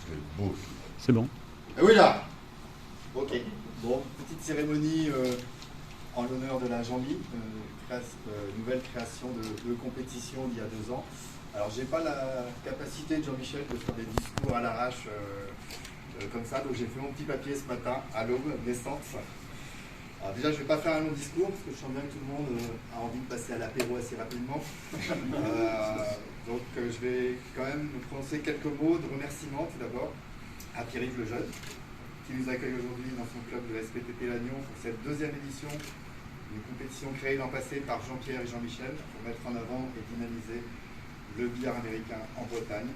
c'est beau. C'est bon. Ah oui, là. Ok. Bon, petite cérémonie en l'honneur de la Jambi, nouvelle création de compétition d'il y a 2 ans. Alors, j'ai pas la capacité de Jean-Michel de faire des discours à l'arrache comme ça, donc j'ai fait mon petit papier ce matin à l'aube naissante. Alors déjà, je ne vais pas faire un long discours, parce que je sens bien que tout le monde a envie de passer à l'apéro assez rapidement. Donc je vais quand même me prononcer quelques mots de remerciement, tout d'abord, à Pierre-Yves Lejeune, qui nous accueille aujourd'hui dans son club de la SPTT Lannion pour cette 2e édition d'une compétition créée l'an passé par Jean-Pierre et Jean-Michel pour mettre en avant et dynamiser le billard américain en Bretagne.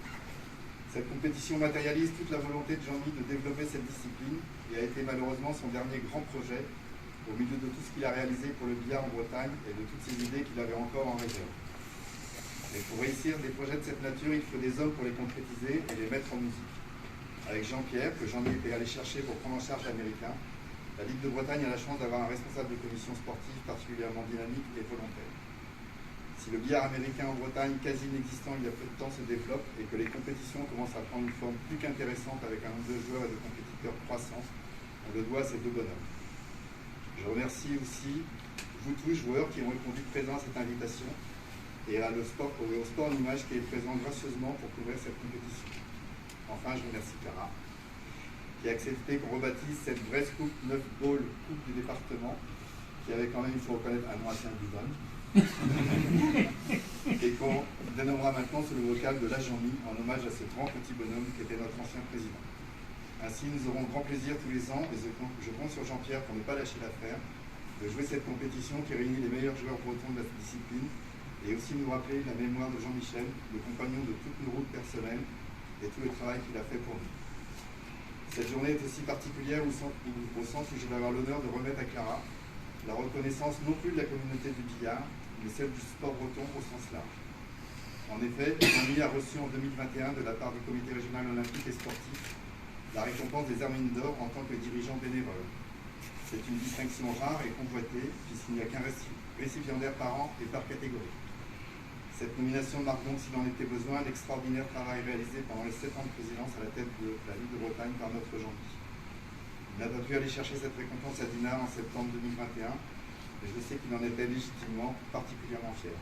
Cette compétition matérialise toute la volonté de Jean-Mi de développer cette discipline et a été malheureusement son dernier grand projet au milieu de tout ce qu'il a réalisé pour le billard en Bretagne et de toutes ces idées qu'il avait encore en réserve. Mais pour réussir des projets de cette nature, il faut des hommes pour les concrétiser et les mettre en musique. Avec Jean-Pierre, que Jean-Mi était allé chercher pour prendre en charge l'américain, la Ligue de Bretagne a la chance d'avoir un responsable de commission sportive particulièrement dynamique et volontaire. Si le billard américain en Bretagne, quasi inexistant il y a peu de temps, se développe et que les compétitions commencent à prendre une forme plus qu'intéressante avec un nombre de joueurs et de compétiteurs croissant, on le doit à ces 2 bonhommes. Je remercie aussi vous tous, joueurs, qui ont répondu présents à cette invitation et au sport en image qui est présent gracieusement pour couvrir cette compétition. Enfin, je remercie Clara, qui a accepté qu'on rebaptise cette Brest Coupe 9 Ball Coupe du département, qui avait quand même, il faut reconnaître, un nom assez indivone, et qu'on dénommera maintenant sous le vocal de la Jambi en hommage à ce grand petit bonhomme qui était notre ancien président. Ainsi, nous aurons grand plaisir tous les ans, et je compte sur Jean-Pierre pour ne pas lâcher l'affaire, de jouer cette compétition qui réunit les meilleurs joueurs bretons de la discipline, et aussi nous rappeler la mémoire de Jean-Michel, le compagnon de toutes nos routes personnelles, et tout le travail qu'il a fait pour nous. Cette journée est aussi particulière au sens où je vais avoir l'honneur de remettre à Clara la reconnaissance non plus de la communauté du billard, mais celle du sport breton au sens large. En effet, Jean-Mi a reçu en 2021 de la part du comité régional olympique et sportif la récompense des Hermines d'or en tant que dirigeant bénévole. C'est une distinction rare et convoitée, puisqu'il n'y a qu'un récipiendaire par an et par catégorie. Cette nomination marque donc, s'il en était besoin, l'extraordinaire travail réalisé pendant les 7 ans de présidence à la tête de la Ligue de Bretagne par notre Jean-Mi. Il n'a pas pu aller chercher cette récompense à Dinard en septembre 2021, mais je sais qu'il en était légitimement particulièrement fier.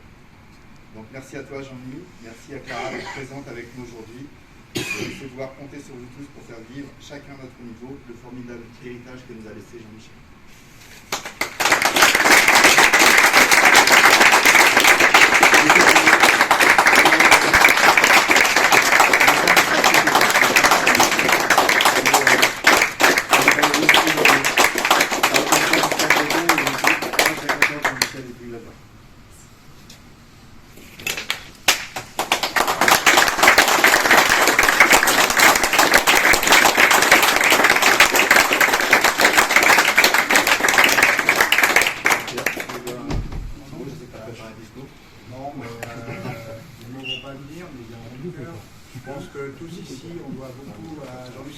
Donc merci à toi Jean-Mi, merci à Clara d'être présente avec nous aujourd'hui. Je vais pouvoir compter sur vous tous pour faire vivre chacun à notre niveau le formidable héritage que nous a laissé Jean-Michel.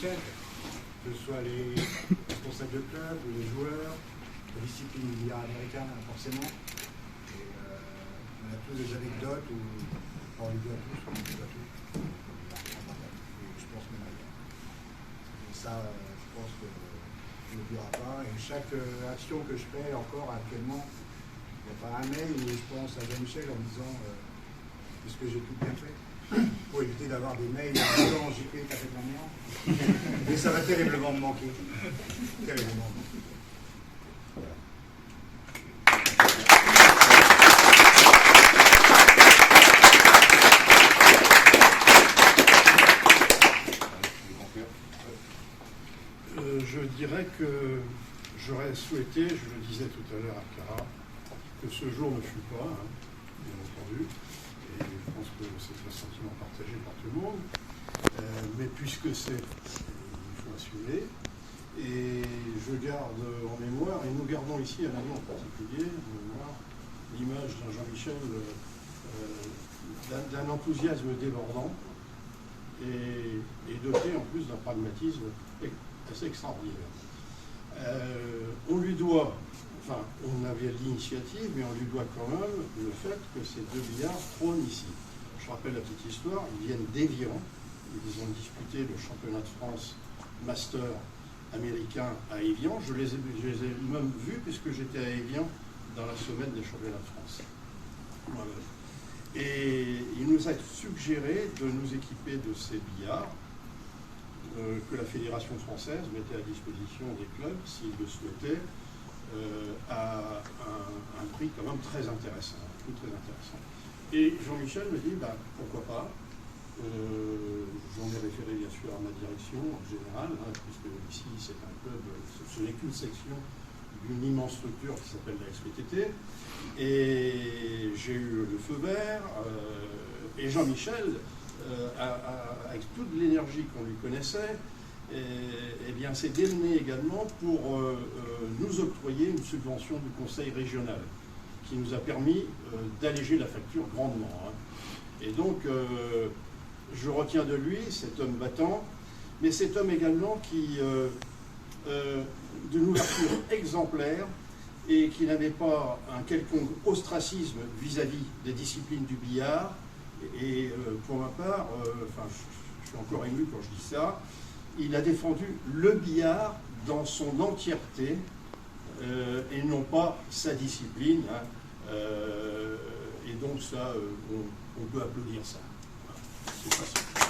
Que ce soit les responsables de club ou les joueurs, la discipline du billard américain, forcément. Et, on a tous des anecdotes où on les doit tous, on les doit tous. Et je pense même ailleurs. Et ça, je pense qu'on ne dira pas. Et chaque action que je fais encore actuellement, il n'y a pas un mail où je pense à Jean-Michel en me disant est-ce que j'ai tout bien fait, pour éviter d'avoir des mails en disant j'ai fait café de la merde. Mais ça va terriblement me manquer. Terriblement me manquer. Voilà. Je dirais que j'aurais souhaité, je le disais tout à l'heure à Clara, que ce jour ne fût pas, bien entendu. Et je pense que c'est un sentiment partagé par tout le monde, mais puisque c'est, il faut assumer, et je garde en mémoire, et nous gardons ici à Lannion en particulier, en mémoire, l'image d'un Jean-Michel, d'un enthousiasme débordant, et doté en plus d'un pragmatisme assez extraordinaire. On lui doit, enfin, on avait l'initiative, mais on lui doit quand même le fait que ces 2 billards trônent ici. Je rappelle la petite histoire, ils viennent d'Évian, ils ont disputé le championnat de France master américain à Évian. Je les ai même vus puisque j'étais à Évian dans la semaine des championnats de France. Et il nous a suggéré de nous équiper de ces billards que la Fédération française mettait à disposition des clubs, s'ils le souhaitaient, à un prix quand même très intéressant. Et Jean-Michel me dit, pourquoi pas. J'en ai référé bien sûr à ma direction en général, puisque ici c'est un club, ce n'est qu'une section d'une immense structure qui s'appelle la SPTT. Et j'ai eu le feu vert, et Jean-Michel, avec toute l'énergie qu'on lui connaissait, s'est démené également pour nous octroyer une subvention du conseil régional qui nous a permis d'alléger la facture grandement. Et donc, je retiens de lui cet homme battant, mais cet homme également qui, d'une ouverture exemplaire, et qui n'avait pas un quelconque ostracisme vis-à-vis des disciplines du billard. Et pour ma part, je suis encore ému quand je dis ça, il a défendu le billard dans son entièreté et non pas sa discipline. Et donc ça, on peut applaudir ça. Voilà. C'est facile.